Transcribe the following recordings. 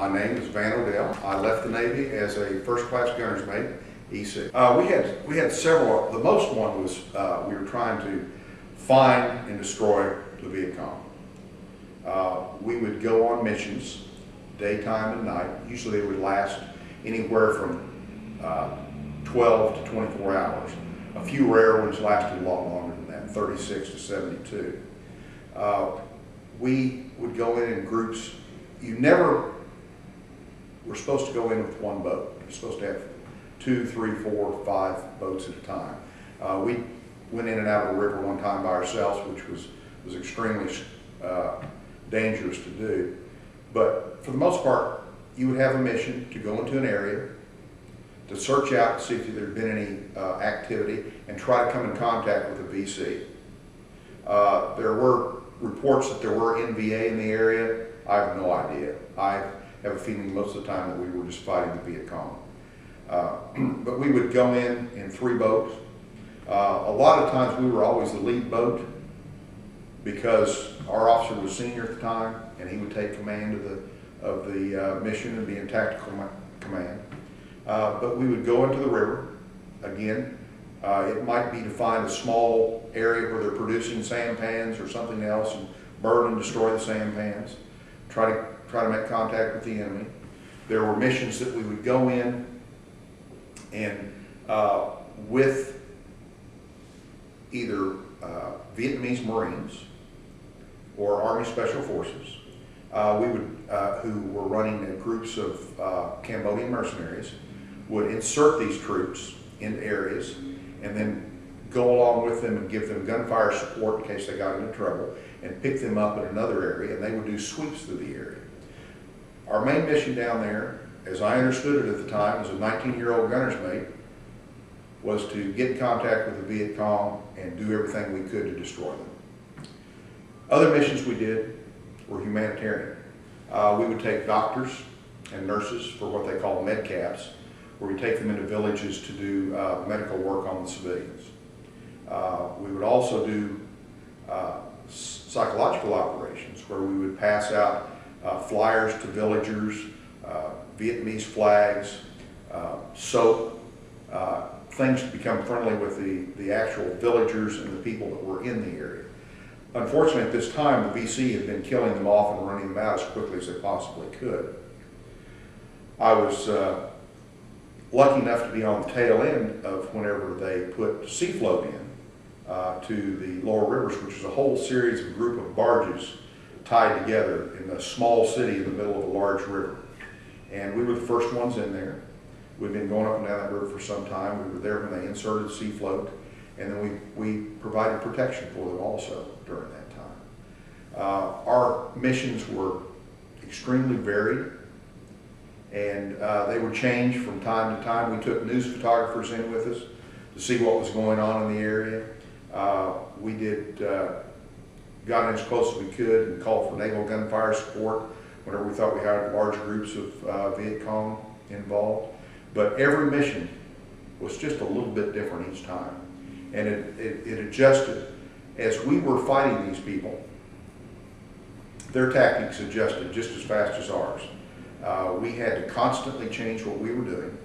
My name is Odell. I left the Navy as a first-class gunner's mate, E6. We had several. The most one was we were trying to find and destroy the Viet Cong. We would go on missions, daytime and night. Usually they would last anywhere from 12 to 24 hours. A few rare ones lasted a lot longer than that, 36 to 72. We would go in groups. You never were supposed to go in with one boat. You're supposed to have 2, 3, 4, 5 boats at a time. We went in and out of the river one time by ourselves, which was extremely dangerous to do. But for the most part, you would have a mission to go into an area, to search out, see if there had been any activity, and try to come in contact with a VC. There were reports that there were NVA in the area. I have no idea. I have a feeling most of the time that we were just fighting the Viet Cong. But we would go in 3 boats. A lot of times we were always the lead boat because our officer was senior at the time, and he would take command of the mission and be in tactical command. But we would go into the river. Again, it might be to find a small area where they're producing sampans or something else and burn and destroy the sampans. Try to make contact with the enemy. There were missions that we would go in and with either Vietnamese Marines or Army Special Forces, who were running groups of Cambodian mercenaries, would insert these troops into areas and then go along with them and give them gunfire support in case they got into trouble, and pick them up in another area, and they would do sweeps through the area. Our main mission down there, as I understood it at the time as a 19-year-old gunner's mate, was to get in contact with the Viet Cong and do everything we could to destroy them. Other missions we did were humanitarian. We would take doctors and nurses for what they call med cabs, where we take them into villages to do medical work on the civilians. We would also do psychological operations, where we would pass out flyers to villagers, Vietnamese flags, soap, things to become friendly with the actual villagers and the people that were in the area. Unfortunately, at this time, the VC had been killing them off and running them out as quickly as they possibly could. I was lucky enough to be on the tail end of whenever they put sea float in to the lower rivers, which was a whole series of group of barges tied together in a small city in the middle of a large river. And we were the first ones in there. We'd been going up and down that river for some time. We were there when they inserted sea float, and then we provided protection for them also during that time. Our missions were extremely varied, and they would change from time to time. We took news photographers in with us to see what was going on in the area. We got in as close as we could and called for naval gunfire support whenever we thought we had large groups of Viet Cong involved. But every mission was just a little bit different each time. And it adjusted. As we were fighting these people, their tactics adjusted just as fast as ours. We had to constantly change what we were doing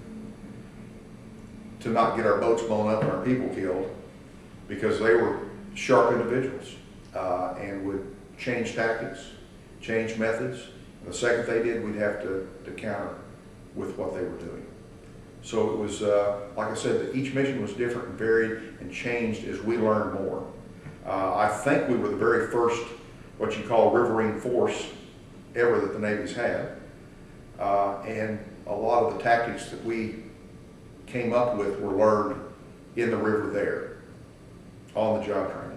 to not get our boats blown up and our people killed, because they were sharp individuals and would change tactics, change methods. And the second they did, we'd have to counter with what they were doing. So it was, like I said, each mission was different and varied and changed as we learned more. I think we were the very first, what you call riverine force ever that the Navy's had. And a lot of the tactics that we came up with were learned in the river there, on the job training.